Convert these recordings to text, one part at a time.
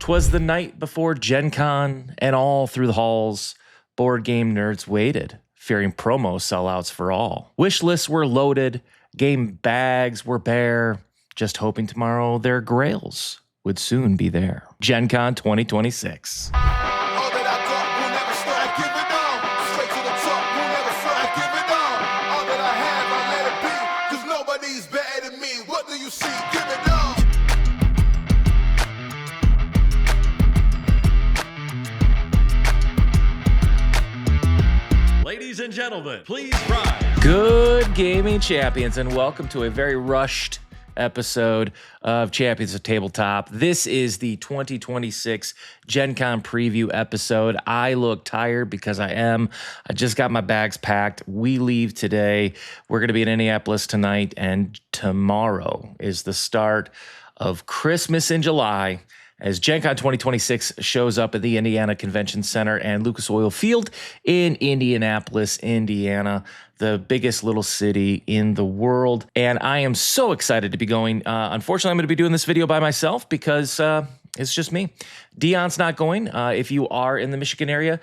'Twas the night before Gen Con, and all through the halls, board game nerds waited, fearing promo sellouts for all. Wish lists were loaded, game bags were bare, just hoping tomorrow their grails would soon be there. Gen Con 2026. Ladies and gentlemen, please rise. Good gaming champions, and welcome to a very rushed episode of Champions of Tabletop. This is the 2026 Gen Con preview episode. I look tired because I am. I just got my bags packed. We leave today. We're going to be in Indianapolis tonight, and tomorrow is the start of Christmas in July, as Gen Con 2026 shows up at the Indiana Convention Center and Lucas Oil Field in Indianapolis, Indiana, the biggest little city in the world. And I am so excited to be going. Unfortunately, I'm going to be doing this video by myself because it's just me. Dion's not going. If you are in the Michigan area,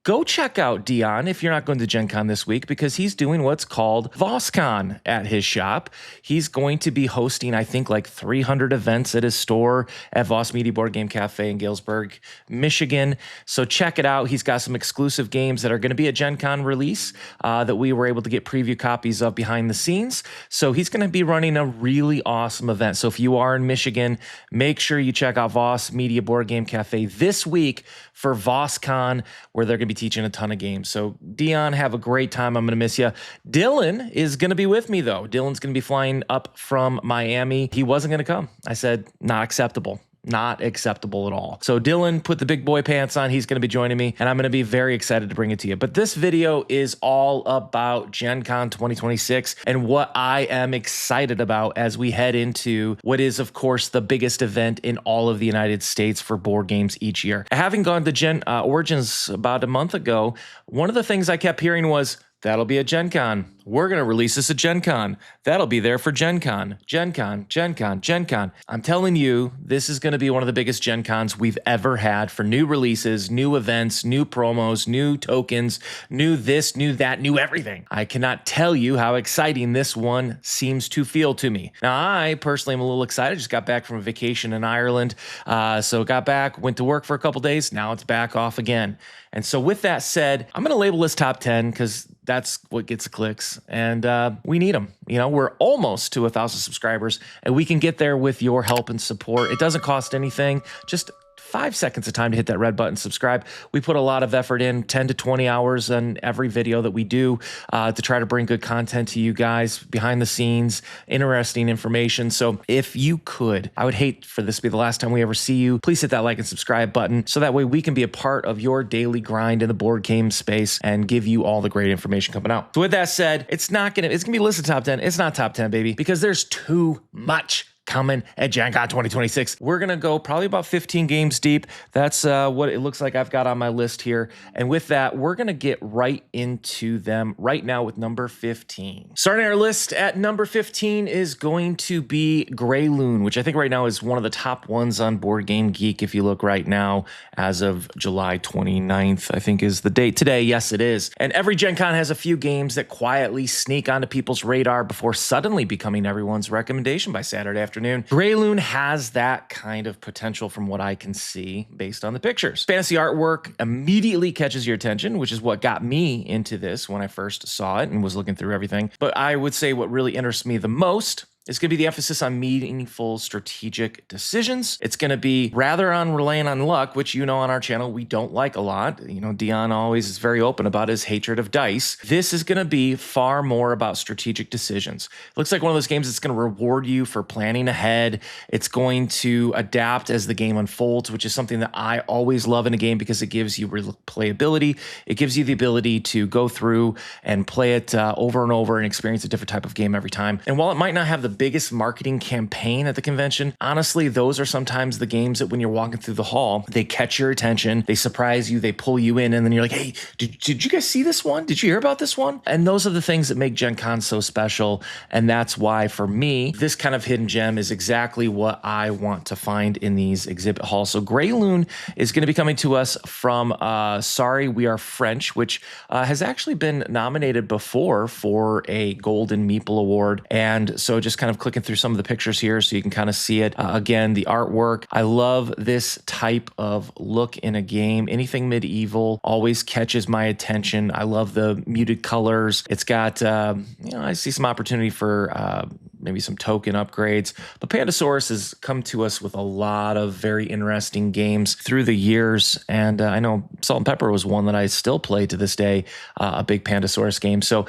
go check out Dion if you're not going to Gen Con this week, because he's doing what's called VosCon at his shop. He's going to be hosting, I think, like 300 events at his store at Voss Media Board Game Cafe in Galesburg, Michigan. So check it out. He's got some exclusive games that are going to be a Gen Con release that we were able to get preview copies of behind the scenes. So he's going to be running a really awesome event. So if you are in Michigan, make sure you check out Voss Media Board Game Cafe this week for VosCon, where they're going to be teaching a ton of games. So Dion, have a great time. I'm going to miss you. Dylan is going to be with me, though. Dylan's going to be flying up from Miami. He wasn't going to come. I said, not acceptable. Not acceptable at all. So Dylan put the big boy pants on. He's going to be joining me, and I'm going to be very excited to bring it to you. But this video is all about Gen Con 2026 and what I am excited about as we head into what is, of course, the biggest event in all of the United States for board games each year. Having gone to Gen Origins about a month ago, one of the things I kept hearing was, that'll be a Gen Con. We're going to release this at Gen Con. That'll be there for Gen Con. Gen Con, Gen Con, Gen Con. I'm telling you, this is going to be one of the biggest Gen Cons we've ever had for new releases, new events, new promos, new tokens, new this, new that, new everything. I cannot tell you how exciting this one seems to feel to me. Now, I personally am a little excited. Just got back from a vacation in Ireland. So got back, went to work for a couple days. Now it's back off again. And so with that said, I'm going to label this top 10 because that's what gets the clicks, and we need them. You know, we're almost to 1,000 subscribers, and we can get there with your help and support. It doesn't cost anything. Just 5 seconds of time to hit that red button, subscribe. We put a lot of effort in, 10 to 20 hours on every video that we do to try to bring good content to you guys, behind the scenes, interesting information. So if you could, I would hate for this to be the last time we ever see you. Please hit that like and subscribe button so that way we can be a part of your daily grind in the board game space and give you all the great information coming out. So with that said, it's going to be listed top 10. It's not top 10, baby, because there's too much coming at Gen Con 2026. We're going to go probably about 15 games deep. That's what it looks like I've got on my list here. And with that, we're going to get right into them right now with number 15. Starting our list at number 15 is going to be Grey Loon, which I think right now is one of the top ones on Board Game Geek. If you look right now, as of July 29th, I think is the date today. Yes, it is. And every Gen Con has a few games that quietly sneak onto people's radar before suddenly becoming everyone's recommendation by Saturday afternoon. Grey Loon has that kind of potential from what I can see based on the pictures. Fantasy artwork immediately catches your attention, which is what got me into this when I first saw it and was looking through everything. But I would say what really interests me the most It's going to be the emphasis on meaningful strategic decisions. It's going to be rather on relying on luck, which, you know, on our channel, we don't like a lot. You know, Dion always is very open about his hatred of dice. This is going to be far more about strategic decisions. It looks like one of those games that's going to reward you for planning ahead. It's going to adapt as the game unfolds, which is something that I always love in a game because it gives you replayability. It gives you the ability to go through and play it over and over and experience a different type of game every time. And while it might not have the biggest marketing campaign at the convention, honestly, those are sometimes the games that when you're walking through the hall, they catch your attention, they surprise you, they pull you in, and then you're like, hey, did you guys see this one? Did you hear about this one? And those are the things that make Gen Con so special. And that's why, for me, this kind of hidden gem is exactly what I want to find in these exhibit halls. So Grey Loon is going to be coming to us from Sorry We Are French, which has actually been nominated before for a Golden Meeple Award. And so just kind of clicking through some of the pictures here so you can kind of see it. Again, the artwork. I love this type of look in a game. Anything medieval always catches my attention. I love the muted colors. It's got, I see some opportunity for maybe some token upgrades. But Pandasaurus has come to us with a lot of very interesting games through the years. And I know Salt and Pepper was one that I still play to this day, a big Pandasaurus game. So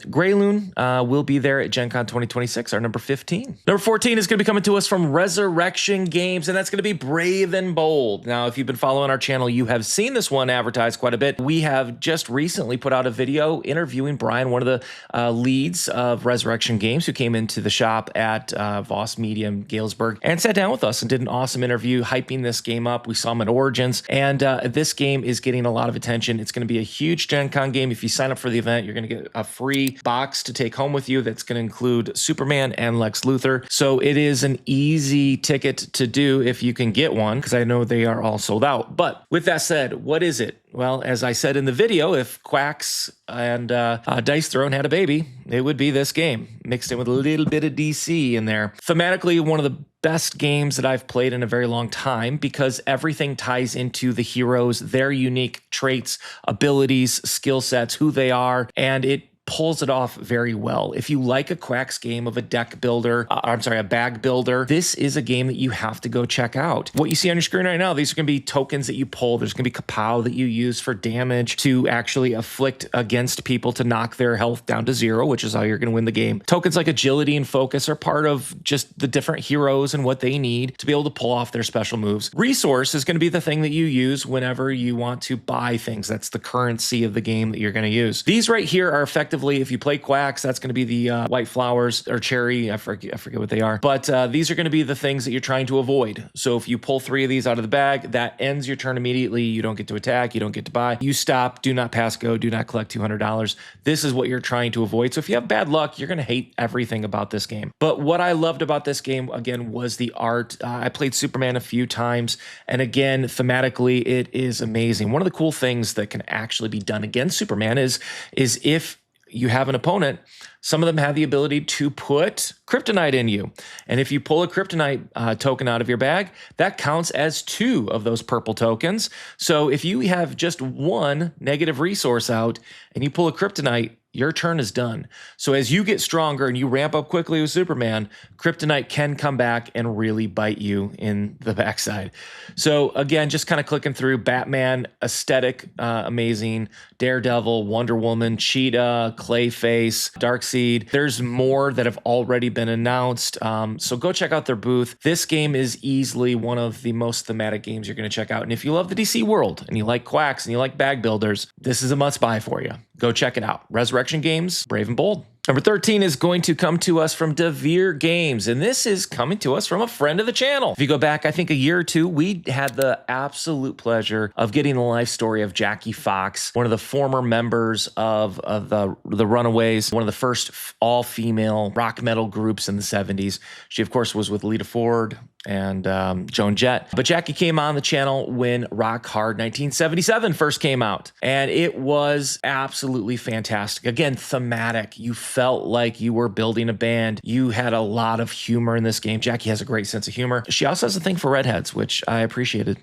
Grey Loon will be there at Gen Con 2026, our number 15. Number 14 is going to be coming to us from Resurrection Games, and that's going to be Brave and Bold. Now, if you've been following our channel, you have seen this one advertised quite a bit. We have just recently put out a video interviewing Brian, one of the leads of Resurrection Games, who came into the shop at Voss Media in Galesburg and sat down with us and did an awesome interview hyping this game up. We saw him at Origins, and this game is getting a lot of attention. It's going to be a huge Gen Con game. If you sign up for the event, you're going to get a free box to take home with you that's going to include Superman and Lex Luthor. So it is an easy ticket to do if you can get one, because I know they are all sold out. But with that said, what is it? Well, as I said in the video, if Quacks and Dice Throne had a baby, it would be this game, mixed in with a little bit of DC in there. Thematically, one of the best games that I've played in a very long time, because everything ties into the heroes, their unique traits, abilities, skill sets, who they are, and it pulls it off very well. If you like a Quacks game of a deck builder, a bag builder, this is a game that you have to go check out. What you see on your screen right now, these are going to be tokens that you pull. There's going to be kapow that you use for damage to actually afflict against people to knock their health down to 0, which is how you're going to win the game. Tokens like agility and focus are part of just the different heroes and what they need to be able to pull off their special moves. Resource is going to be the thing that you use whenever you want to buy things. That's the currency of the game that you're going to use. These right here are effectively, if you play Quacks, that's going to be the white flowers or cherry. I forget what they are. But these are going to be the things that you're trying to avoid. So if you pull 3 of these out of the bag, that ends your turn immediately. You don't get to attack. You don't get to buy. You stop. Do not pass go. Do not collect $200. This is what you're trying to avoid. So if you have bad luck, you're going to hate everything about this game. But what I loved about this game, again, was the art. I played Superman a few times. And again, thematically, it is amazing. One of the cool things that can actually be done against Superman is if you have an opponent, some of them have the ability to put kryptonite in you. And if you pull a kryptonite token out of your bag, that counts as 2 of those purple tokens. So if you have just 1 negative resource out and you pull a kryptonite, your turn is done. So as you get stronger and you ramp up quickly with Superman, kryptonite can come back and really bite you in the backside. So again, just kind of clicking through Batman, aesthetic, amazing, Daredevil, Wonder Woman, Cheetah, Clayface, Darkseid. There's more that have already been announced. So go check out their booth. This game is easily one of the most thematic games you're going to check out. And if you love the DC world and you like Quacks and you like bag builders, this is a must buy for you. Go check it out. Resurrection Games, Brave and Bold. Number 13 is going to come to us from Devere Games, and this is coming to us from a friend of the channel. If you go back, I think a year or two, we had the absolute pleasure of getting the life story of Jackie Fox, one of the former members of the Runaways, one of the first all-female rock metal groups in the 70s. She, of course, was with Lita Ford and Joan Jett. But Jackie came on the channel when Rock Hard 1977 first came out, and it was absolutely fantastic. Again, thematic. You felt like you were building a band. You had a lot of humor in this game. Jackie has a great sense of humor. She also has a thing for redheads, which I appreciated.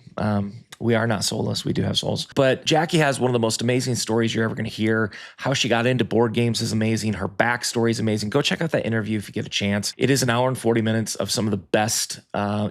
We are not soulless. We do have souls. But Jackie has one of the most amazing stories you're ever going to hear. How she got into board games is amazing. Her backstory is amazing. Go check out that interview if you get a chance. It is an hour and 40 minutes of some of the best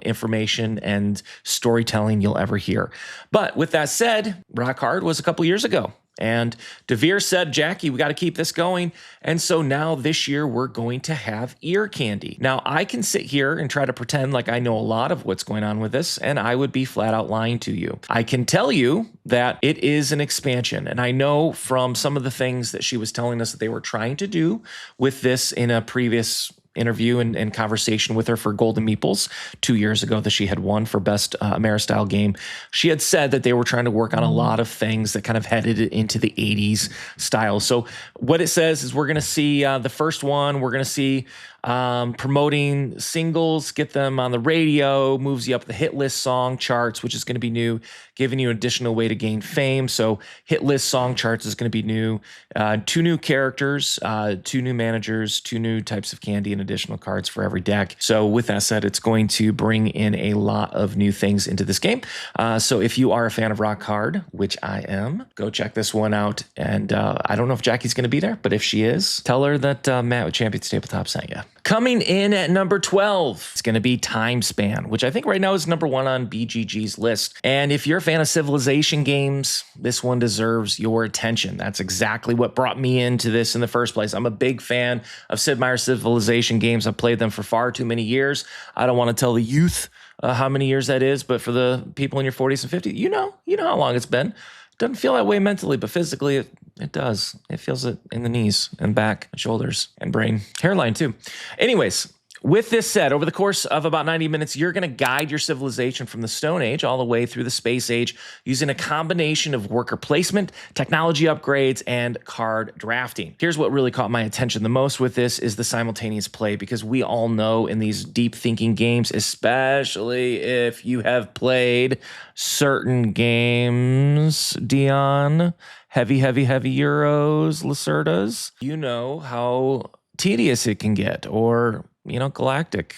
information and storytelling you'll ever hear. But with that said, Rock Hard was a couple years ago. And Devere said, Jackie, we got to keep this going. And so now this year we're going to have ear candy. Now I can sit here and try to pretend like I know a lot of what's going on with this, and I would be flat out lying to you. I can tell you that it is an expansion. And I know from some of the things that she was telling us that they were trying to do with this in a previous interview and conversation with her for Golden Meeples 2 years ago that she had won for Best Ameristyle Game. She had said that they were trying to work on a lot of things that kind of headed it into the 80s style. So what it says is we're going to see the first one, we're going to see promoting singles, get them on the radio, moves you up the hit list song charts, which is going to be new, giving you an additional way to gain fame. So hit list song charts is going to be new. 2 new characters, 2 new managers, 2 new types of candy, and additional cards for every deck. So with that said, it's going to bring in a lot of new things into this game. So if you are a fan of Rock Hard, which I am, go check this one out. And I don't know if Jackie's going to be there, but if she is, tell her that Matt with Champions Tabletop sent you. Coming in at number 12, it's going to be Time Span, which I think right now is number 1 on BGG's list. And if you're a fan of Civilization games, this one deserves your attention. That's exactly what brought me into this in the first place. I'm a big fan of Sid Meier's Civilization games. I've played them for far too many years. I don't want to tell the youth how many years that is, but for the people in your 40s and 50s, you know how long it's been. Doesn't feel that way mentally, but physically it does. It feels it in the knees and back and shoulders and brain, hairline too. Anyways, with this said, over the course of about 90 minutes, you're going to guide your civilization from the Stone Age all the way through the Space Age using a combination of worker placement, technology upgrades, and card drafting. Here's what really caught my attention the most with this is the simultaneous play, because we all know in these deep thinking games, especially if you have played certain games, Dion, heavy Euros, Lacerdas, you know how tedious it can get, or galactic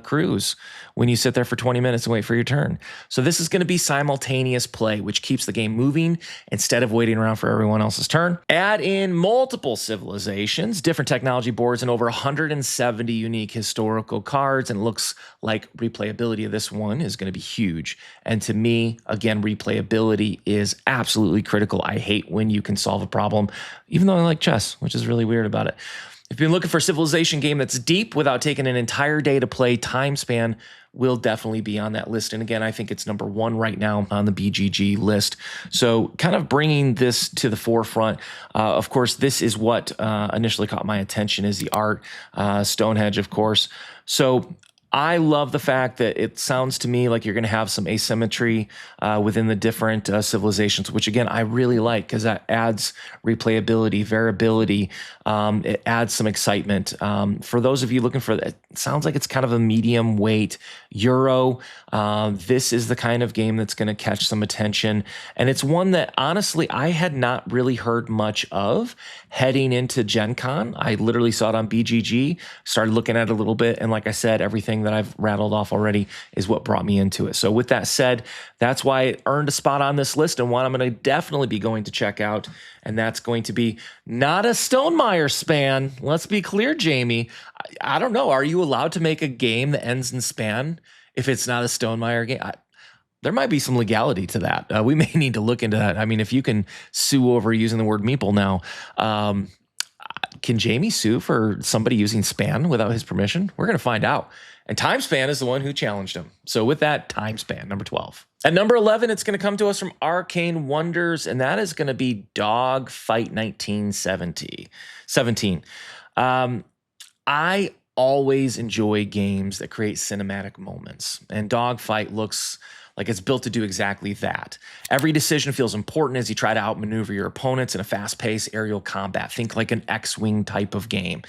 cruise when you sit there for 20 minutes and wait for your turn. So this is going to be simultaneous play, which keeps the game moving instead of waiting around for everyone else's turn. Add in multiple civilizations, different technology boards, and over 170 unique historical cards. And it looks like replayability of this one is going to be huge. And to me, again, replayability is absolutely critical. I hate when you can solve a problem, even though I like chess, which is really weird about it. If you've been looking for a civilization game that's deep without taking an entire day to play, Time Span will definitely be on that list. And again, I think it's number 1 right now on the BGG list. So kind of bringing this to the forefront. Of course, this is what initially caught my attention is the art, Stonehenge, of course. So I love the fact that it sounds to me like you're going to have some asymmetry within the different civilizations, which again, I really like because that adds replayability, variability. It adds some excitement. For those of you looking for that, it sounds like it's kind of a medium weight Euro. This is the kind of game that's going to catch some attention. And it's one that honestly, I had not really heard much of heading into Gen Con. I literally saw it on BGG, started looking at it a little bit. And like I said, everything that I've rattled off already is what brought me into it. So with that said, that's why it earned a spot on this list and one I'm going to definitely be going to check out. And that's going to be not a Stonemaier span. Let's be clear, Jamie. I don't know. Are you allowed to make a game that ends in span if it's not a Stonemaier game? There might be some legality to that. We may need to look into that. I mean, if you can sue over using the word meeple now, can Jamie sue for somebody using span without his permission? We're going to find out. And Time Span is the one who challenged him. So with that, Time Span, number 12. At number 11, it's going to come to us from Arcane Wonders, and that is going to be Dog Fight 1917. I always enjoy games that create cinematic moments, and Dogfight looks like it's built to do exactly that. Every decision feels important as you try to outmaneuver your opponents in a fast-paced aerial combat. Think like an X-Wing type of game.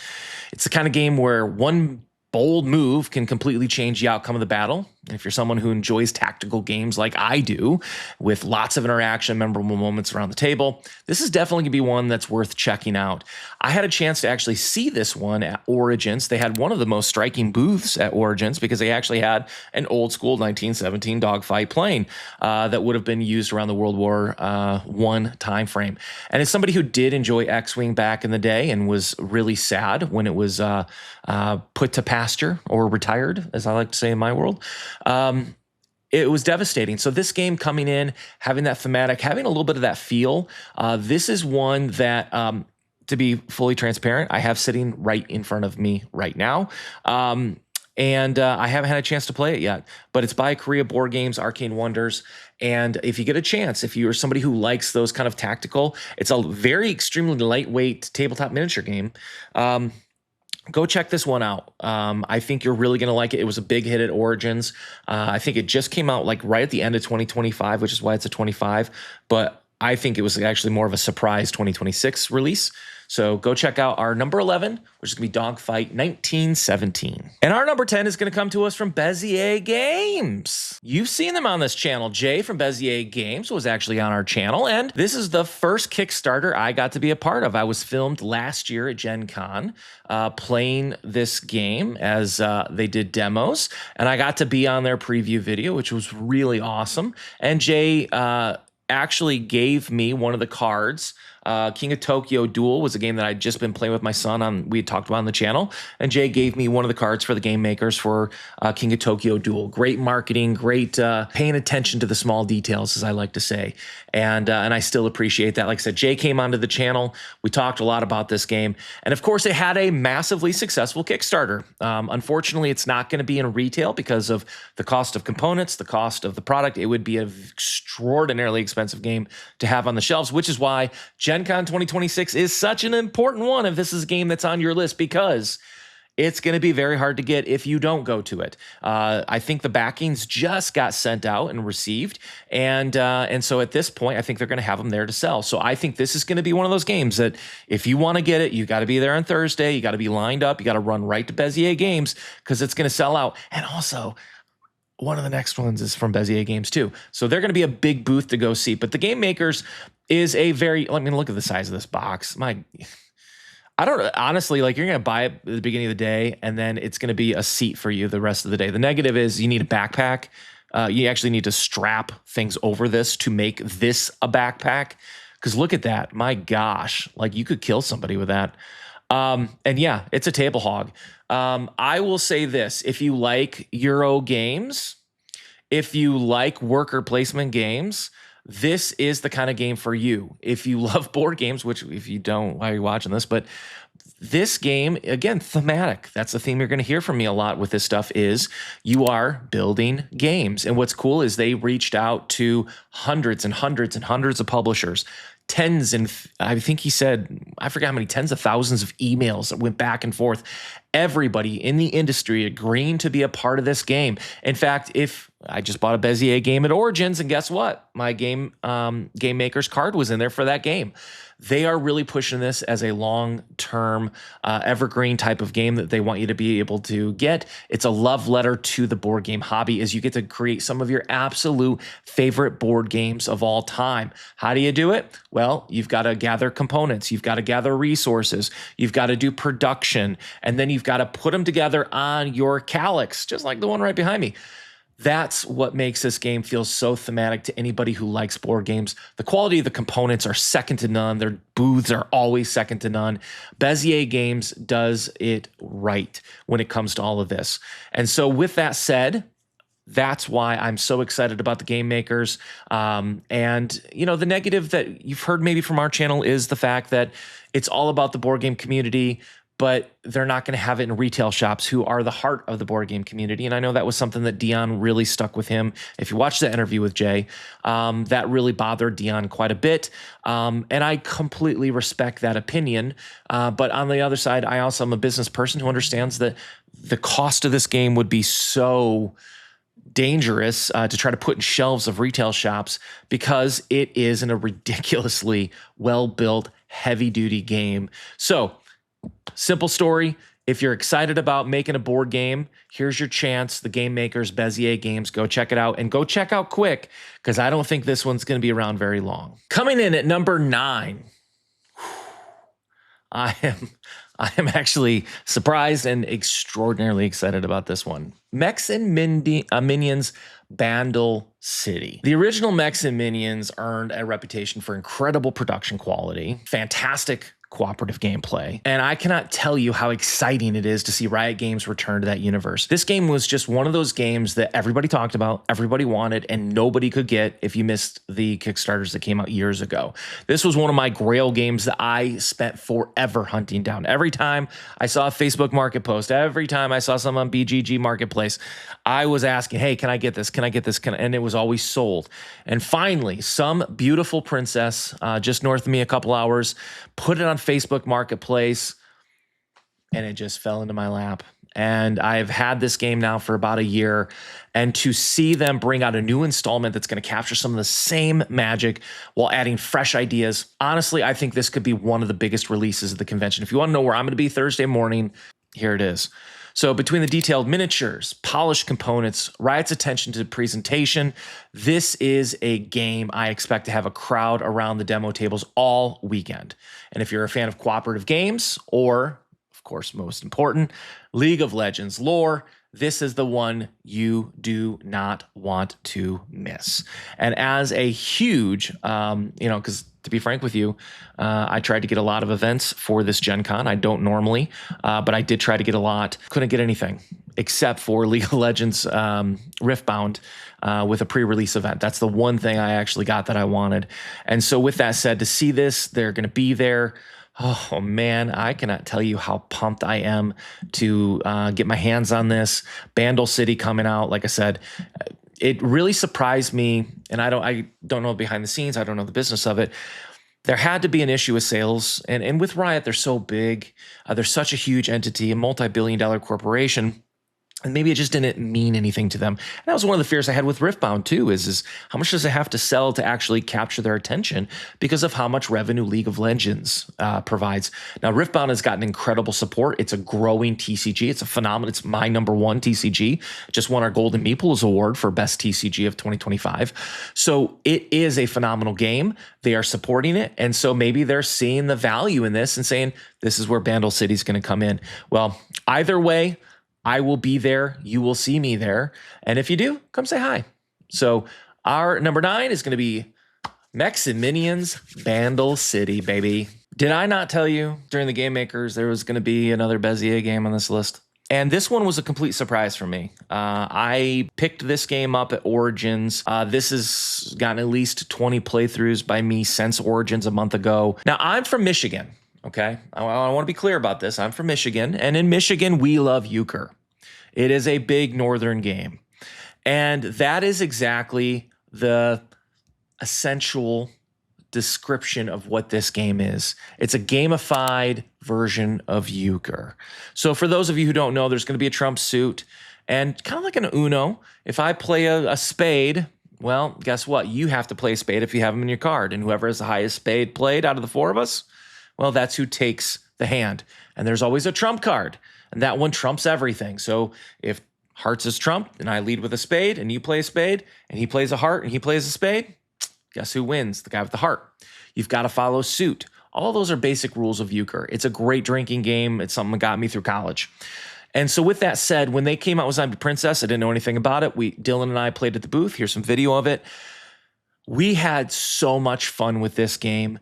It's the kind of game where one bold move can completely change the outcome of the battle. And if you're someone who enjoys tactical games like I do, with lots of interaction, memorable moments around the table, this is definitely going to be one that's worth checking out. I had a chance to actually see this one at Origins. They had one of the most striking booths at Origins because they actually had an old school 1917 dogfight plane that would have been used around the World War I time frame. And as somebody who did enjoy X-Wing back in the day and was really sad when it was put to pasture or retired, as I like to say in my world, it was devastating. So this game coming in, having that thematic, having a little bit of that feel, this is one that, to be fully transparent, I have sitting right in front of me right now. And I haven't had a chance to play it yet, but it's by Korea Board Games, Arcane Wonders. And if you get a chance, if you're somebody who likes those kind of tactical, it's a very extremely lightweight tabletop miniature game. go check this one out. I think you're really going to like it. It was a big hit at Origins. I think it just came out like right at the end of 2025, which is why it's a 25. But I think it was actually more of a surprise 2026 release. So go check out our number 11, which is going to be Dogfight 1917. And our number 10 is going to come to us from Bezier Games. You've seen them on this channel. Jay from Bezier Games was actually on our channel, and this is the first Kickstarter I got to be a part of. I was filmed last year at Gen Con playing this game as they did demos, and I got to be on their preview video, which was really awesome. And Jay actually gave me one of the cards. King of Tokyo Duel was a game that I'd just been playing with my son on. We had talked about on the channel, and Jay gave me one of the cards for the game makers for King of Tokyo Duel. Great marketing, great paying attention to the small details, as I like to say, and I still appreciate that. Like I said, Jay came onto the channel. We talked a lot about this game, and of course, it had a massively successful Kickstarter. Unfortunately, it's not going to be in retail because of the cost of components, the cost of the product. It would be an extraordinarily expensive game to have on the shelves, which is why Gen Con 2026 is such an important one if this is a game that's on your list, because it's going to be very hard to get if you don't go to it. I think the backings just got sent out and received, and so at this point, I think they're going to have them there to sell. So I think this is going to be one of those games that if you want to get it, you got to be there on Thursday. You got to be lined up. You got to run right to Bezier Games because it's going to sell out. And also, one of the next ones is from Bezier Games too. So they're going to be a big booth to go see. But the Game Makers is a very, I mean, look at the size of this box. I don't honestly, like, you're going to buy it at the beginning of the day and then it's going to be a seat for you the rest of the day. The negative is you need a backpack. You actually need to strap things over this to make this a backpack. Because look at that. My gosh, like, you could kill somebody with that. And yeah, it's a table hog. I will say this: if you like Euro games, if you like worker placement games, this is the kind of game for you. If you love board games, which if you don't, why are you watching this? But this game, again, thematic. That's the theme you're going to hear from me a lot with this stuff is you are building games. And what's cool is they reached out to hundreds and hundreds and hundreds of publishers. Tens and I think he said, I forgot how many tens of thousands of emails that went back and forth. Everybody in the industry agreeing to be a part of this game. In fact, if I just bought a Bezier game at Origins, and guess what? My game maker's card was in there for that game. They are really pushing this as a long-term evergreen type of game that they want you to be able to get. It's a love letter to the board game hobby as you get to create some of your absolute favorite board games of all time. How do you do it? Well, you've got to gather components. You've got to gather resources. You've got to do production. And then you've got to put them together on your calyx, just like the one right behind me. That's what makes this game feel so thematic to anybody who likes board games. The quality of the components are second to none. Their booths are always second to none. Bezier Games does it right when it comes to all of this. And so with that said, that's why I'm so excited about the Game Makers. And, you know, the negative that you've heard maybe from our channel is the fact that it's all about the board game community, but they're not going to have it in retail shops who are the heart of the board game community. And I know that was something that Dion really stuck with him. If you watch the interview with Jay, that really bothered Dion quite a bit. And I completely respect that opinion. But on the other side, I also am a business person who understands that the cost of this game would be so dangerous to try to put in shelves of retail shops because it is in a ridiculously well-built, heavy-duty game. So, simple story. If you're excited about making a board game, here's your chance. The Game Makers, Bezier Games, go check it out and go check out quick because I don't think this one's going to be around very long. Coming in at number 9, I am actually surprised and extraordinarily excited about this one. Mechs and Minions Bandle City. The original Mechs and Minions earned a reputation for incredible production quality, fantastic cooperative gameplay, and I cannot tell you how exciting it is to see Riot Games return to that universe. This game was just one of those games that everybody talked about, everybody wanted, and nobody could get if you missed the Kickstarters that came out years ago. This was one of my grail games that I spent forever hunting down. Every time I saw a Facebook Market post, every time I saw some on BGG Marketplace, I was asking, hey, can I get this? Can I get this? And it was always sold. And finally, some beautiful princess just north of me a couple hours put it on Facebook Marketplace, and it just fell into my lap. And I've had this game now for about a year. And to see them bring out a new installment that's going to capture some of the same magic while adding fresh ideas, honestly, I think this could be one of the biggest releases of the convention. If you want to know where I'm going to be Thursday morning, here it is. So between the detailed miniatures, polished components, Riot's attention to presentation, this is a game I expect to have a crowd around the demo tables all weekend. And if you're a fan of cooperative games, or, of course, most important, League of Legends lore, this is the one you do not want to miss. And as a huge, because to be frank with you, I tried to get a lot of events for this Gen Con. I don't normally, but I did try to get a lot. Couldn't get anything except for League of Legends Riftbound with a pre-release event. That's the one thing I actually got that I wanted. And so with that said, to see this, they're going to be there. Oh man, I cannot tell you how pumped I am to get my hands on this. Bandle City coming out, like I said, it really surprised me, and I don't know behind the scenes, I don't know the business of it. There had to be an issue with sales, and with Riot, they're so big, they're such a huge entity, a multi-billion-dollar corporation. And maybe it just didn't mean anything to them. And that was one of the fears I had with Riftbound too, is how much does it have to sell to actually capture their attention because of how much revenue League of Legends provides. Now, Riftbound has gotten incredible support. It's a growing TCG. It's a phenomenal. It's my number one TCG. Just won our Golden Meeples Award for Best TCG of 2025. So it is a phenomenal game. They are supporting it. And so maybe they're seeing the value in this and saying, this is where Bandle City is going to come in. Well, either way, I will be there. You will see me there. And if you do, come say hi. So our number 9 is going to be Mechs and Minions Bandle City, baby. Did I not tell you during the Game Makers there was going to be another Bezier game on this list? And this one was a complete surprise for me. I picked this game up at Origins. This has gotten at least 20 playthroughs by me since Origins a month ago. Now, I'm from Michigan. Okay, I want to be clear about this. I'm from Michigan, and in Michigan, we love euchre. It is a big northern game, and that is exactly the essential description of what this game is. It's a gamified version of euchre. So for those of you who don't know, there's going to be a trump suit, and kind of like an Uno, if I play a spade, well, guess what? You have to play a spade if you have them in your card, and whoever has the highest spade played out of the 4 of us, well, that's who takes the hand. And there's always a trump card, and that one trumps everything. So if hearts is trump, and I lead with a spade, and you play a spade, and he plays a heart, and he plays a spade, guess who wins? The guy with the heart. You've got to follow suit. All those are basic rules of euchre. It's a great drinking game. It's something that got me through college. And so with that said, when they came out with Zombie Princess, I didn't know anything about it. Dylan and I played at the booth. Here's some video of it. We had so much fun with this game.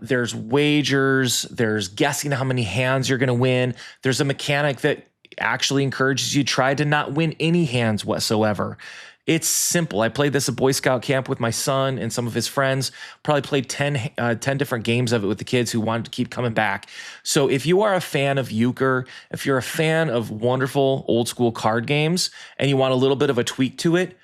There's wagers, there's guessing how many hands you're going to win. There's a mechanic that actually encourages you to try to not win any hands whatsoever. It's simple. I played this at Boy Scout camp with my son and some of his friends. Probably played 10 different games of it with the kids who wanted to keep coming back. So if you are a fan of euchre, if you're a fan of wonderful old school card games, and you want a little bit of a tweak to it,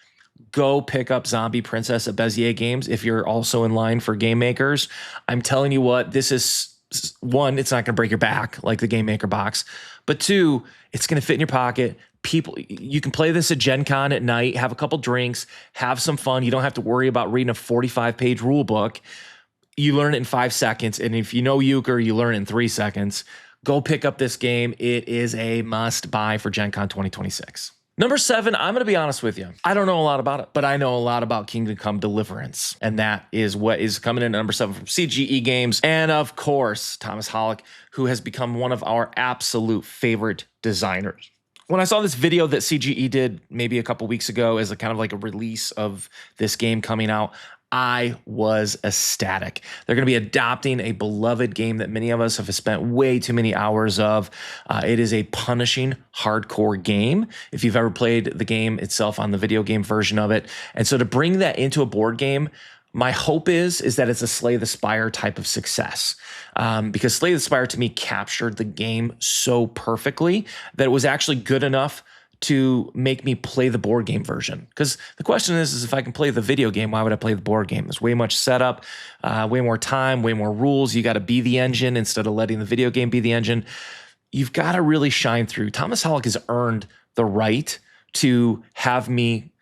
go pick up Zombie Princess at Bezier Games if you're also in line for Game Makers. I'm telling you what, this is, one, it's not going to break your back like the Game Maker box, but 2, it's going to fit in your pocket. People, you can play this at Gen Con at night, have a couple drinks, have some fun. You don't have to worry about reading a 45-page rule book. You learn it in 5 seconds, and if you know euchre, you learn it in 3 seconds. Go pick up this game. It is a must-buy for Gen Con 2026. Number 7, I'm going to be honest with you. I don't know a lot about it, but I know a lot about Kingdom Come Deliverance. And that is what is coming in at number 7 from CGE Games. And of course, Thomas Hollick, who has become one of our absolute favorite designers. When I saw this video that CGE did maybe a couple weeks ago as a kind of like a release of this game coming out, I was ecstatic. They're going to be adopting a beloved game that many of us have spent way too many hours of. It is a punishing, hardcore game, if you've ever played the game itself on the video game version of it. And so to bring that into a board game, my hope is that it's a Slay the Spire type of success, because Slay the Spire to me captured the game so perfectly that it was actually good enough to make me play the board game version. Because the question is if I can play the video game, why would I play the board game? There's way much setup, way more time, way more rules. You got to be the engine instead of letting the video game be the engine. you've got to really shine through. Thomas Hollick has earned the right to have me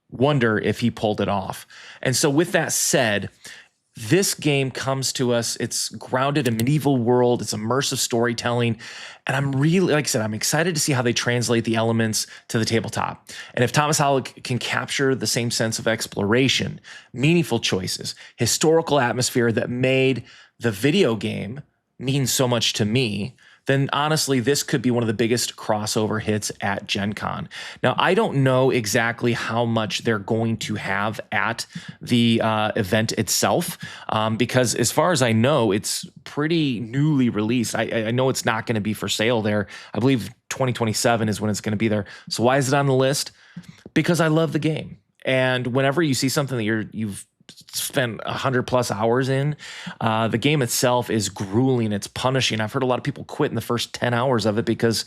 wonder if he pulled it off. And so with that said, this game comes to us. It's grounded in medieval world. It's immersive storytelling. And I'm really, like I said, I'm excited to see how they translate the elements to the tabletop. And if Thomas Hollick can capture the same sense of exploration, meaningful choices, historical atmosphere that made the video game mean so much to me, then honestly, this could be one of the biggest crossover hits at Gen Con. Now, I don't know exactly how much they're going to have at the event itself, because as far as I know, it's pretty newly released. I know it's not going to be for sale there. I believe 2027 is when it's going to be there. So why is it on the list? Because I love the game. And whenever you see something that you've spent 100+ hours in, the game itself is grueling. It's punishing. I've heard a lot of people quit in the first 10 hours of it because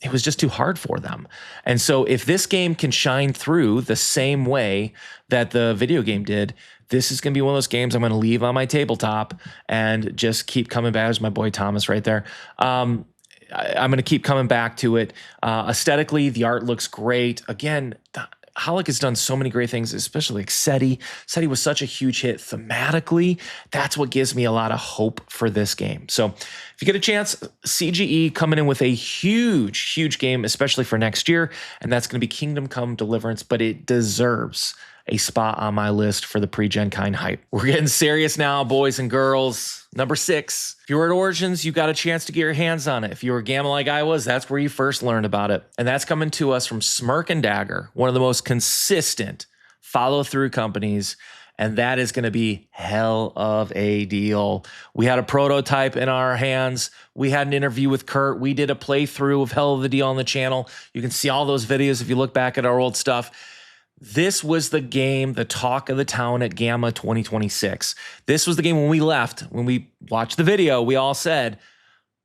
it was just too hard for them. And so if this game can shine through the same way that the video game did, this is going to be one of those games I'm going to leave on my tabletop and just keep coming back. There's my boy Thomas right there. I'm going to keep coming back to it. Aesthetically, the art looks great. Again, Hollick has done so many great things, especially like SETI. SETI was such a huge hit thematically. That's what gives me a lot of hope for this game. So if you get a chance, CGE coming in with a huge game, especially for next year, and that's going to be Kingdom Come Deliverance, but it deserves a spot on my list for the pre-Gen Con hype. We're getting serious now, boys and girls. Number 6, if you were at Origins, you got a chance to get your hands on it. If you were Gamma like I was, that's where you first learned about it. And that's coming to us from Smirk and Dagger, one of the most consistent follow-through companies. And that is going to be hell of a deal. We had a prototype in our hands. We had an interview with Kurt. We did a playthrough of Hell of a Deal on the channel. You can see all those videos if you look back at our old stuff. This was the game, the talk of the town at Gamma 2026. This was the game when we left, when we watched the video, we all said,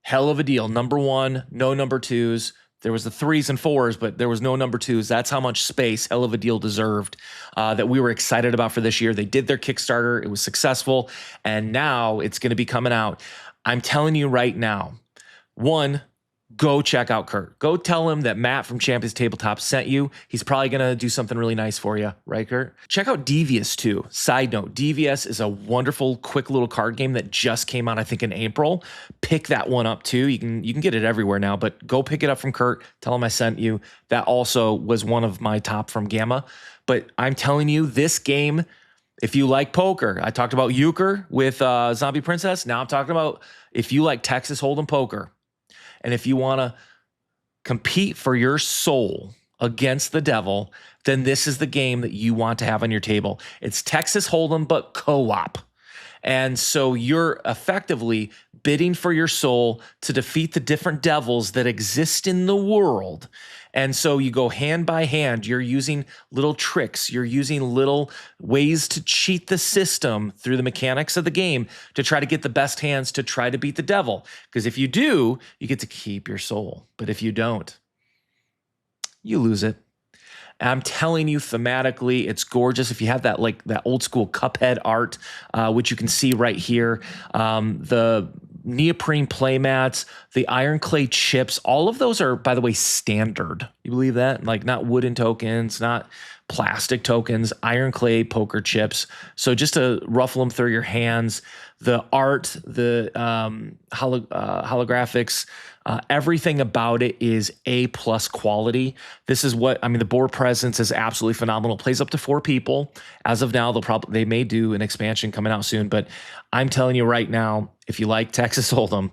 hell of a deal. Number 1, no number 2s. There was the 3s and 4s, but there was no number 2s. That's how much space Hell of a Deal deserved, that we were excited about for this year. They did their Kickstarter. It was successful. And now it's going to be coming out. I'm telling you right now, 1, go check out Kurt. Go tell him that Matt from Champions Tabletop sent you. He's probably going to do something really nice for you, right, Kurt? Check out Devious too. Side note, Devious is a wonderful, quick little card game that just came out, I think, in April. Pick that one up too. You can get it everywhere now, but go pick it up from Kurt. Tell him I sent you. That also was one of my top from Gamma. But I'm telling you, this game, if you like poker, I talked about Euchre with Zombie Princess. Now I'm talking about if you like Texas Hold'em poker. And if you want to compete for your soul against the devil, then this is the game that you want to have on your table. It's Texas Hold'em, but co-op. And so you're effectively bidding for your soul to defeat the different devils that exist in the world. And so you go hand by hand. You're using little tricks. You're using little ways to cheat the system through the mechanics of the game to try to get the best hands to try to beat the devil. Because if you do, you get to keep your soul. But if you don't, you lose it. And I'm telling you, thematically, it's gorgeous. If you have that, like that old school Cuphead art, which you can see right here, the neoprene playmats, the iron clay chips, all of those are, by the way, standard. You believe that? Like not wooden tokens, not plastic tokens, iron clay poker chips. So just to ruffle them through your hands, the art, the holographics, everything about it is A+ quality. This is what, I mean, the board presence is absolutely phenomenal. It plays up to 4 people. As of now, they may do an expansion coming out soon, but I'm telling you right now, if you like Texas Hold'em,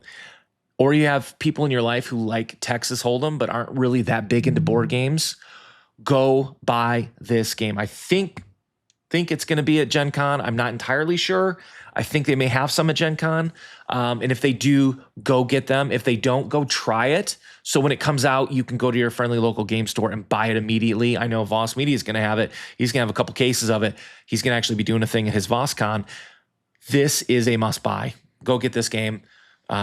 or you have people in your life who like Texas Hold'em but aren't really that big into board games, go buy this game. I think it's going to be at Gen Con. I'm not entirely sure. I think they may have some at Gen Con. And if they do, go get them. If they don't, go try it. So when it comes out, you can go to your friendly local game store and buy it immediately. I know Voss Media is going to have it. He's going to have a couple cases of it. He's going to actually be doing a thing at his VossCon. This is a must buy. Go get this game.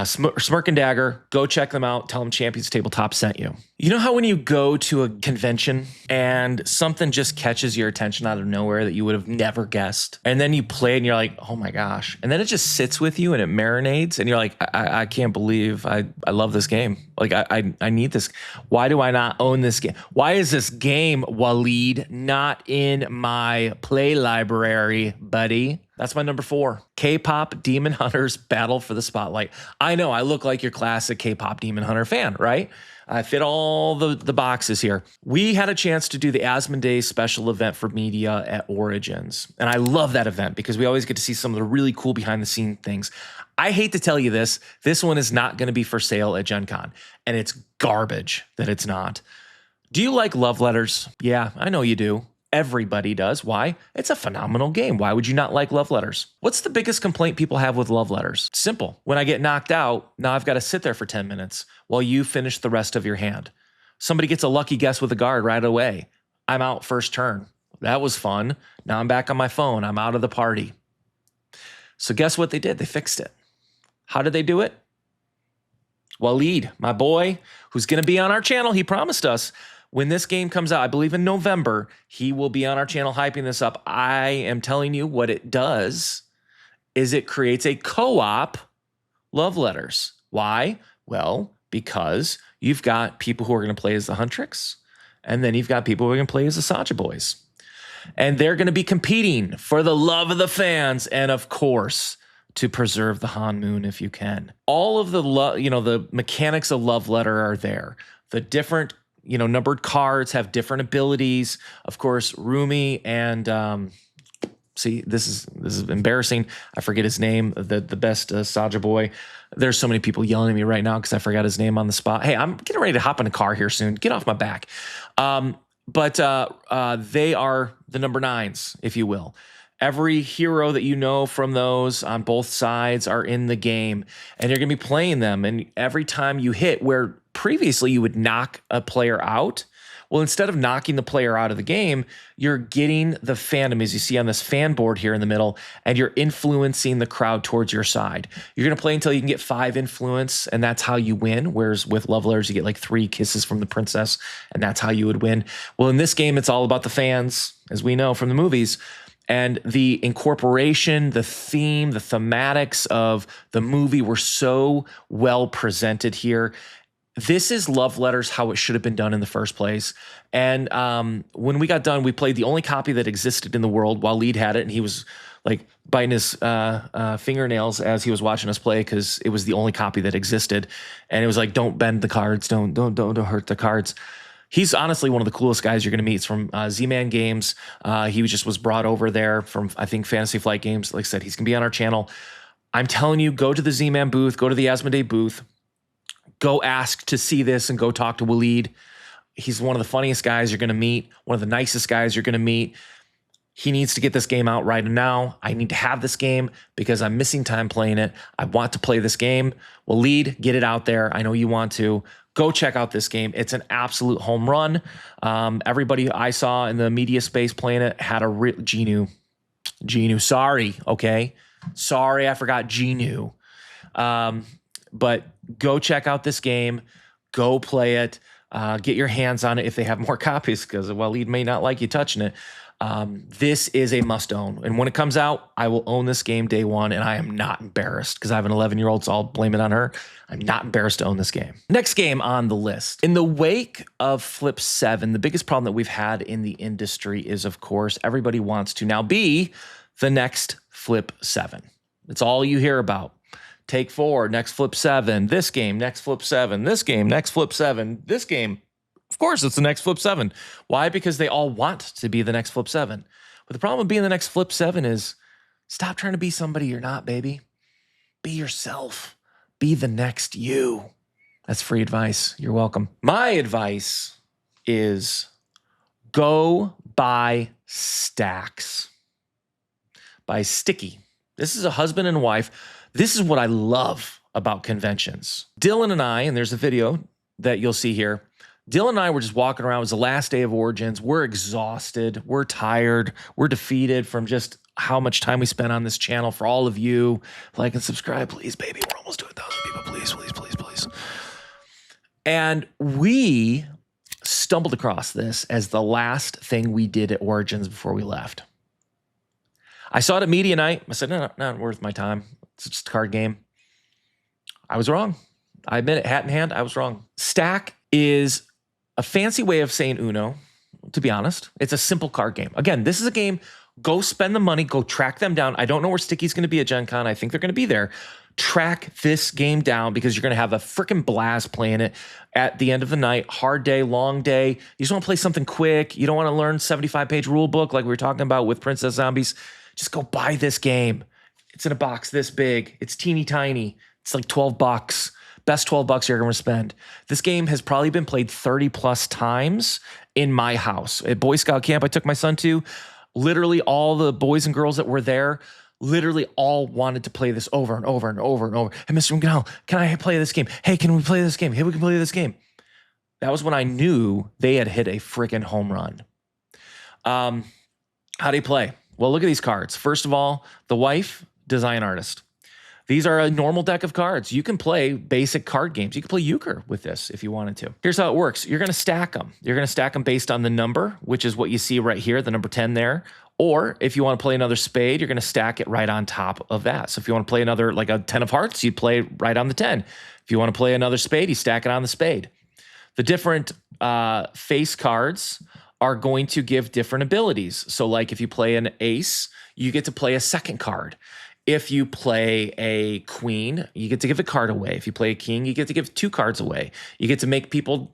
Smirk and Dagger, go check them out. Tell them Champions Tabletop sent you. You know how when you go to a convention and something just catches your attention out of nowhere that you would have never guessed, and then you play it and you're like, oh my gosh, and then it just sits with you and it marinates and you're like, I can't believe I love this game. Like I need this. Why do I not own this game? Why is this game, Waleed, not in my play library, buddy? That's my number 4. K-pop Demon Hunters Battle for the Spotlight. I know I look like your classic K-pop Demon Hunter fan, right? I fit all the boxes here. We had a chance to do the Asmondae special event for media at Origins. And I love that event because we always get to see some of the really cool behind the scene things. I hate to tell you this one is not going to be for sale at Gen Con. And it's garbage that it's not. Do you like love letters? Yeah, I know you do. Everybody does. Why? It's a phenomenal game. Why would you not like love letters? What's the biggest complaint people have with love letters? Simple. When I get knocked out, now I've got to sit there for 10 minutes while you finish the rest of your hand. Somebody gets a lucky guess with a guard right away. I'm out first turn. That was fun. Now I'm back on my phone. I'm out of the party. So guess what they did? They fixed it. How did they do it? Waleed, my boy, who's going to be on our channel, he promised us, when this game comes out, I believe in November, he will be on our channel hyping this up. I am telling you what it does is it creates a co-op love letters. Why? Well, because you've got people who are going to play as the Huntrix, and then you've got people who are going to play as the Sacha Boys. And they're going to be competing for the love of the fans and, of course, to preserve the Han Moon if you can. All of the the mechanics of love letter are there. The different numbered cards have different abilities. Of course, Rumi and see, this is embarrassing. I forget his name. The best Saja boy. There's so many people yelling at me right now because I forgot his name on the spot. Hey, I'm getting ready to hop in a car here soon. Get off my back. But they are the number 9s, if you will. Every hero that you know from those on both sides are in the game, and you're going to be playing them. And every time you hit where previously you would knock a player out, well, instead of knocking the player out of the game, you're getting the fandom, as you see on this fan board here in the middle, and you're influencing the crowd towards your side. You're going to play until you can get 5 influence, and that's how you win. Whereas with love letters, you get like 3 kisses from the princess, and that's how you would win. Well, in this game, it's all about the fans, as we know from the movies. And the incorporation, the theme, the thematics of the movie were so well presented here. This is love letters how it should have been done in the first place. And when we got done, we played the only copy that existed in the world. Waleed had it, and he was like biting his fingernails as he was watching us play because it was the only copy that existed. And it was like, don't bend the cards, don't hurt the cards. He's honestly one of the coolest guys you're going to meet. It's from Z-Man Games. He was brought over there from, I think, Fantasy Flight Games. Like I said, he's going to be on our channel. I'm telling you, go to the Z-Man booth, go to the Asmondae booth, go ask to see this, and go talk to Waleed. He's one of the funniest guys you're going to meet, one of the nicest guys you're going to meet. He needs to get this game out right now. I need to have this game because I'm missing time playing it. I want to play this game. Waleed, get it out there. I know you want to. Go check out this game. It's an absolute home run. Everybody I saw in the media space playing it had a Genu. Sorry, okay? Sorry, I forgot Genu. But go check out this game. Go play it. Get your hands on it if they have more copies, because Waleed may not like you touching it. This is a must own. And when it comes out, I will own this game day one, and I am not embarrassed because I have an 11-year-old, so I'll blame it on her. I'm not embarrassed to own this game. Next game on the list. In the wake of Flip 7, the biggest problem that we've had in the industry is, of course, everybody wants to now be the next Flip 7. It's all you hear about. Take 4, next Flip 7, this game, next Flip 7, this game, next Flip 7, this game. Of course, it's the next Flip 7. Why? Because they all want to be the next Flip 7. But the problem with being the next Flip 7 is stop trying to be somebody you're not, baby. Be yourself. Be the next you. That's free advice. You're welcome. My advice is go buy stacks. Buy sticky. This is a husband and wife. This is what I love about conventions. Dylan and I, and there's a video that you'll see here, Dylan and I were just walking around. It was the last day of Origins. We're exhausted. We're tired. We're defeated from just how much time we spent on this channel. For all of you, like and subscribe, please, baby. We're almost to 1,000 people. Please, please, please, please. And we stumbled across this as the last thing we did at Origins before we left. I saw it at media night. I said, no, not worth my time. It's just a card game. I was wrong. I admit it, hat in hand, I was wrong. Stack is a fancy way of saying Uno, to be honest. It's a simple card game. Again, this is a game, go spend the money, go track them down. I don't know where Sticky's going to be at Gen Con. I think they're going to be there. Track this game down because you're going to have a freaking blast playing it at the end of the night. Hard day, long day. You just want to play something quick. You don't want to learn 75-page rule book like we were talking about with Princess Zombies. Just go buy this game. It's in a box this big. It's teeny tiny. It's like $12. Best $12 you're going to spend. This game has probably been played 30 plus times in my house. At Boy Scout camp I took my son to, literally all the boys and girls that were there literally all wanted to play this over and over and over and over. Hey, Mr. McGonnell, can I play this game? Hey, can we play this game? Hey, we can play this game. That was when I knew they had hit a freaking home run. How do you play? Well, look at these cards. First of all, the wife, design artist. These are a normal deck of cards. You can play basic card games. You can play euchre with this if you wanted to. Here's how it works. You're going to stack them. You're going to stack them based on the number, which is what you see right here, the number 10 there. Or if you want to play another spade, you're going to stack it right on top of that. So if you want to play another, like a 10 of hearts, you play right on the 10. If you want to play another spade, you stack it on the spade. The different face cards are going to give different abilities. So like if you play an ace, you get to play a second card. If you play a queen, you get to give a card away. If you play a king, you get to give 2 cards away. You get to make people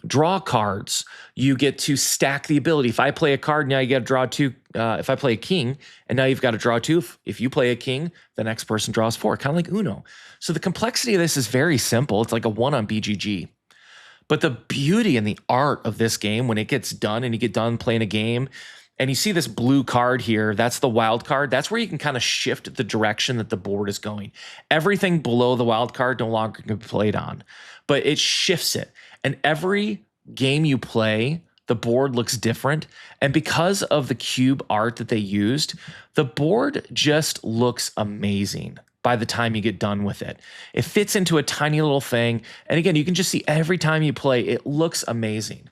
draw cards. You get to stack the ability. If I play a card, now you got to draw 2. If I play a king, and now you've got to draw 2. If you play a king, the next person draws 4, kind of like Uno. So the complexity of this is very simple. It's like a 1 on BGG. But the beauty and the art of this game, when it gets done and you get done playing a game, and you see this blue card here, that's the wild card. That's where you can kind of shift the direction that the board is going. Everything below the wild card no longer can be played on, but it shifts it. And every game you play, the board looks different. And because of the cube art that they used, the board just looks amazing by the time you get done with it. It fits into a tiny little thing. And again, you can just see every time you play, it looks amazing.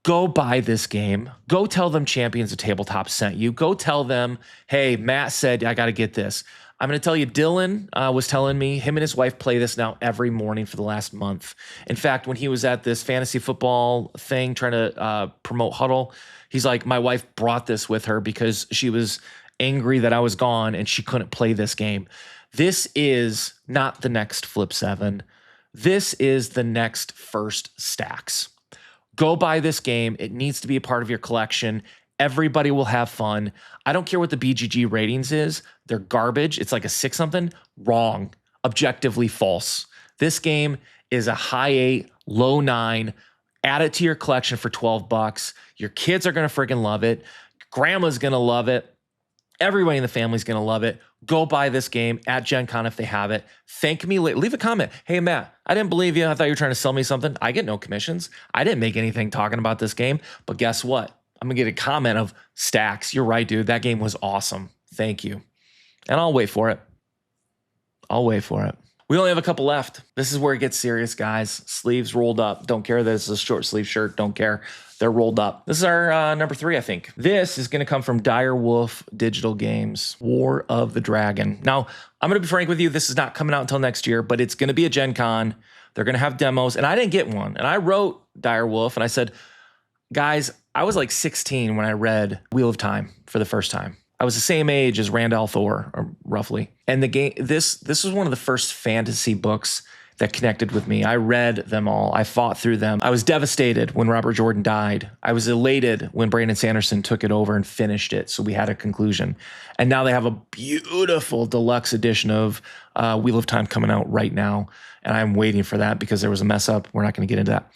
Go buy this game. Go tell them Champions of Tabletop sent you. Go tell them, hey, Matt said I got to get this. I'm going to tell you, Dylan was telling me him and his wife play this now every morning for the last month. In fact, when he was at this fantasy football thing trying to promote Huddle, he's like, my wife brought this with her because she was angry that I was gone and she couldn't play this game. This is not the next Flip 7. This is the next first Stacks. Go buy this game. It needs to be a part of your collection. Everybody will have fun. I don't care what the BGG ratings is. They're garbage. It's like a 6 something. Wrong. Objectively false. This game is a high 8, low 9. Add it to your collection for $12. Your kids are going to freaking love it. Grandma's going to love it. Everybody in the family's going to love it. Go buy this game at Gen Con if they have it. Thank me later. Leave a comment. Hey, Matt, I didn't believe you. I thought you were trying to sell me something. I get no commissions. I didn't make anything talking about this game. But guess what? I'm going to get a comment of Stacks. You're right, dude. That game was awesome. Thank you. And I'll wait for it. I'll wait for it. We only have a couple left. This is where it gets serious, guys. Sleeves rolled up. Don't care that it's a short sleeve shirt. Don't care. They're rolled up. This is our number 3, I think. This is going to come from Dire Wolf Digital Games, War of the Dragon. Now, I'm going to be frank with you. This is not coming out until next year, but it's going to be a Gen Con. They're going to have demos, and I didn't get one. And I wrote Dire Wolf, and I said, guys, I was like 16 when I read Wheel of Time for the first time. I was the same age as Rand al'Thor, or roughly. And the game, this was one of the first fantasy books that connected with me. I read them all. I fought through them. I was devastated when Robert Jordan died. I was elated when Brandon Sanderson took it over and finished it, so we had a conclusion. And now they have a beautiful deluxe edition of Wheel of Time coming out right now, and I'm waiting for that because there was a mess up. We're not going to get into that.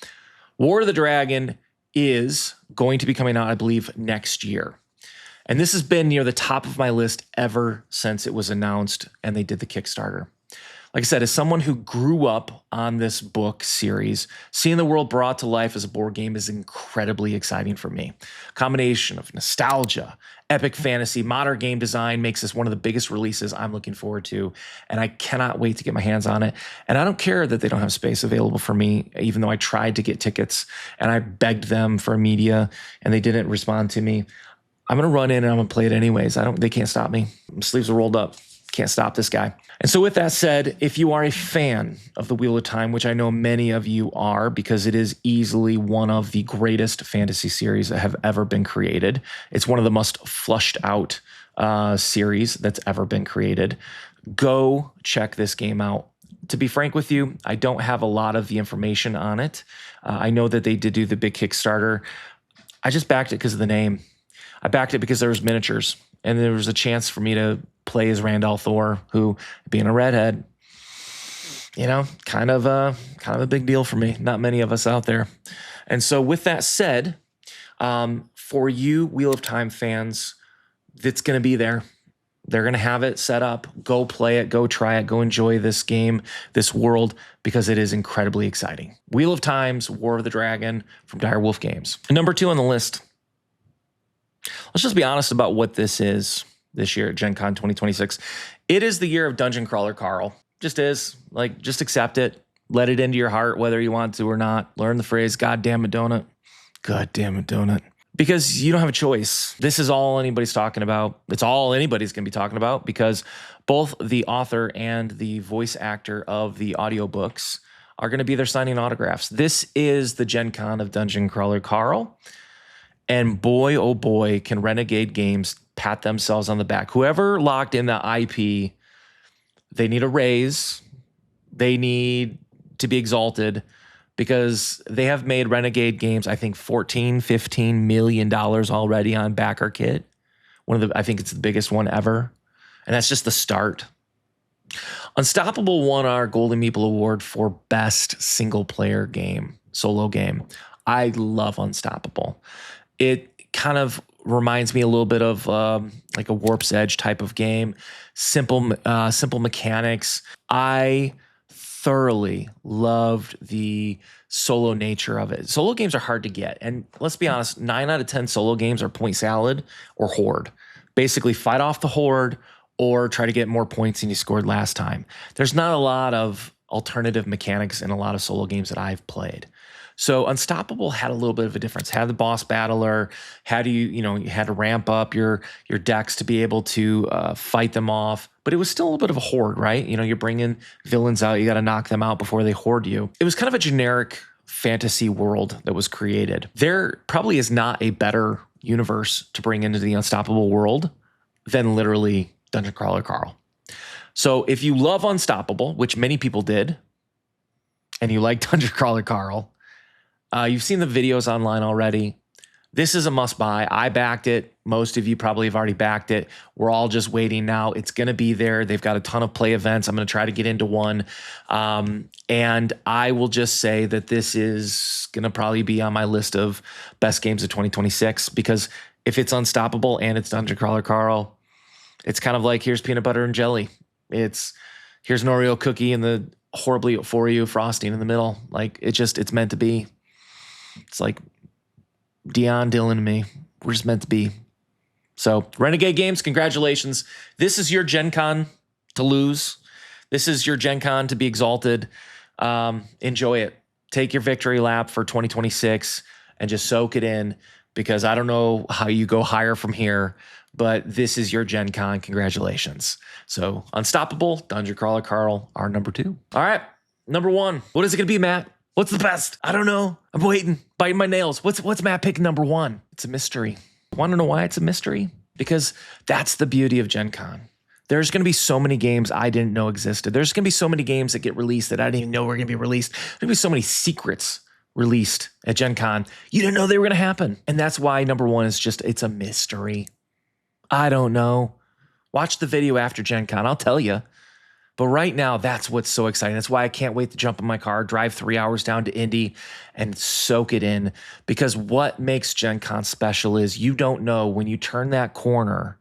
War of the Dragon is going to be coming out, I believe, next year. And this has been near the top of my list ever since it was announced and they did the Kickstarter. Like I said, as someone who grew up on this book series, seeing the world brought to life as a board game is incredibly exciting for me. Combination of nostalgia, epic fantasy, modern game design makes this one of the biggest releases I'm looking forward to. And I cannot wait to get my hands on it. And I don't care that they don't have space available for me, even though I tried to get tickets and I begged them for media and they didn't respond to me. I'm going to run in and I'm going to play it anyways. They can't stop me. My sleeves are rolled up. Can't stop this guy. And so with that said, if you are a fan of the Wheel of Time, which I know many of you are because it is easily one of the greatest fantasy series that have ever been created. It's one of the most flushed out series that's ever been created. Go check this game out. To be frank with you, I don't have a lot of the information on it. I know that they did do the big Kickstarter. I just backed it because of the name. I backed it because there was miniatures and there was a chance for me to play as Randall Thor, who, being a redhead, kind of a big deal for me. Not many of us out there. And so with that said, for you Wheel of Time fans, it's going to be there. They're going to have it set up. Go play it, go try it, go enjoy this game, this world, because it is incredibly exciting. Wheel of Time's War of the Dragon from Dire Wolf Games. Number 2 on the list. Let's just be honest about what this is this year at Gen Con 2026. It is the year of Dungeon Crawler Carl. Just is. Just accept it. Let it into your heart, whether you want to or not. Learn the phrase, God damn it, donut. God damn it, donut. Because you don't have a choice. This is all anybody's talking about. It's all anybody's going to be talking about because both the author and the voice actor of the audiobooks are going to be there signing autographs. This is the Gen Con of Dungeon Crawler Carl. And boy, oh boy, can Renegade Games pat themselves on the back. Whoever locked in the IP, they need a raise. They need to be exalted because they have made Renegade Games, I think, $14-15 million already on backer kit. I think it's the biggest one ever. And that's just the start. Unstoppable won our Golden Meeple Award for Best Single Player Game, Solo Game. I love Unstoppable. It kind of reminds me a little bit of like a Warp's Edge type of game. Simple mechanics. I thoroughly loved the solo nature of it. Solo games are hard to get. And let's be honest, 9 out of 10 solo games are point salad or horde. Basically fight off the horde or try to get more points than you scored last time. There's not a lot of alternative mechanics in a lot of solo games that I've played. So Unstoppable had a little bit of a difference. Had the boss battler, you had to ramp up your decks to be able to fight them off. But it was still a little bit of a horde, right? You're bringing villains out. You got to knock them out before they horde you. It was kind of a generic fantasy world that was created. There probably is not a better universe to bring into the Unstoppable world than literally Dungeon Crawler Carl. So if you love Unstoppable, which many people did, and you like Dungeon Crawler Carl, you've seen the videos online already. This is a must buy. I backed it. Most of you probably have already backed it. We're all just waiting now. It's going to be there. They've got a ton of play events. I'm going to try to get into one. And I will just say that this is going to probably be on my list of best games of 2026 because if it's Unstoppable and it's Dungeon Crawler Carl, it's kind of like here's peanut butter and jelly. Here's an Oreo cookie and the horribly for you frosting in the middle. It's meant to be. It's like Dion, Dylan, and me. We're just meant to be. So, Renegade Games, congratulations. This is your Gen Con to lose. This is your Gen Con to be exalted. Enjoy it. Take your victory lap for 2026 and just soak it in because I don't know how you go higher from here, but this is your Gen Con. Congratulations. So, Unstoppable, Dungeon Crawler Carl, our number 2. All right, number 1. What is it going to be, Matt? What's the best? I don't know. I'm waiting, biting my nails. What's Matt picking number 1? It's a mystery. Want to know why it's a mystery? Because that's the beauty of Gen Con. There's going to be so many games I didn't know existed. There's going to be so many games that get released that I didn't even know were going to be released. There's going to be so many secrets released at Gen Con. You didn't know they were going to happen. And that's why number 1 is it's a mystery. I don't know. Watch the video after Gen Con. I'll tell you. But right now, that's what's so exciting. That's why I can't wait to jump in my car, drive 3 hours down to Indy and soak it in. Because what makes Gen Con special is you don't know when you turn that corner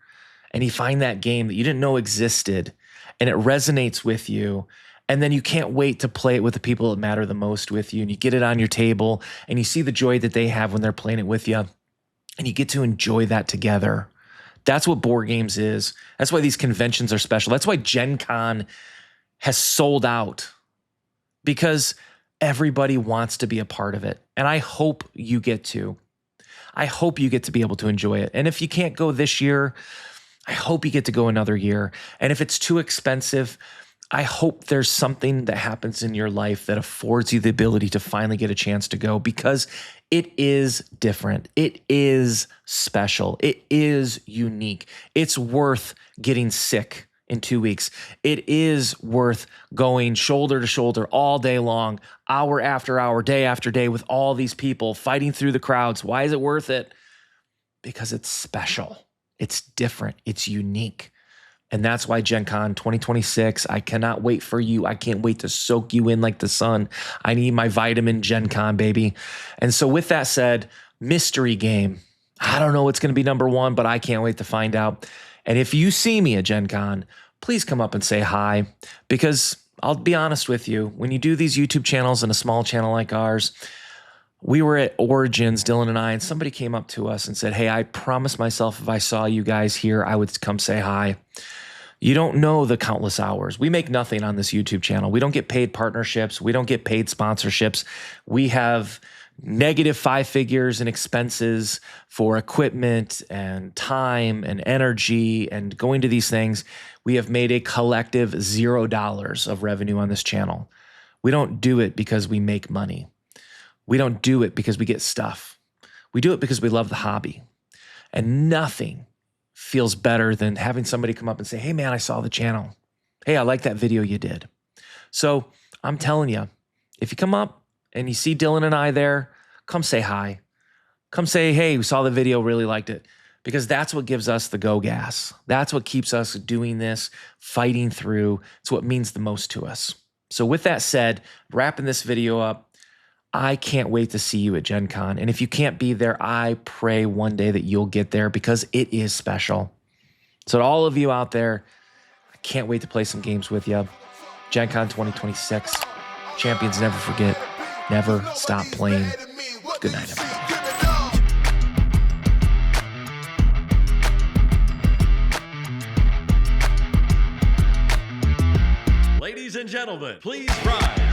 and you find that game that you didn't know existed and it resonates with you. And then you can't wait to play it with the people that matter the most with you. And you get it on your table and you see the joy that they have when they're playing it with you. And you get to enjoy that together. That's what board games is. That's why these conventions are special. That's why Gen Con has sold out, because everybody wants to be a part of it. And I hope you get to. I hope you get to be able to enjoy it. And if you can't go this year, I hope you get to go another year. And if it's too expensive, I hope there's something that happens in your life that affords you the ability to finally get a chance to go, because it is different. It is special. It is unique. It's worth getting sick in 2 weeks. It is worth going shoulder to shoulder all day long, hour after hour, day after day with all these people fighting through the crowds. Why is it worth it? Because it's special. It's different. It's unique. And that's why Gen Con 2026, I cannot wait for you. I can't wait to soak you in like the sun. I need my vitamin Gen Con, baby. And so with that said, mystery game. I don't know what's going to be number one, but I can't wait to find out. And if you see me at Gen Con, please come up and say hi, because I'll be honest with you, when you do these YouTube channels and a small channel like ours, we were at Origins, Dylan and I, and somebody came up to us and said, hey, I promised myself if I saw you guys here, I would come say hi. You don't know the countless hours. We make nothing on this YouTube channel. We don't get paid partnerships. We don't get paid sponsorships. We have negative 5 figures in expenses for equipment and time and energy and going to these things. We have made a collective $0 of revenue on this channel. We don't do it because we make money. We don't do it because we get stuff. We do it because we love the hobby. And nothing feels better than having somebody come up and say, hey man, I saw the channel. Hey, I like that video you did. So I'm telling you, if you come up and you see Dylan and I there, come say hi. Come say, hey, we saw the video, really liked it. Because that's what gives us the go gas. That's what keeps us doing this, fighting through. It's what means the most to us. So with that said, wrapping this video up, I can't wait to see you at Gen Con. And if you can't be there, I pray one day that you'll get there, because it is special. So to all of you out there, I can't wait to play some games with you. Gen Con 2026. Champions never forget. Never stop playing. Good night, everybody. Ladies and gentlemen, please rise.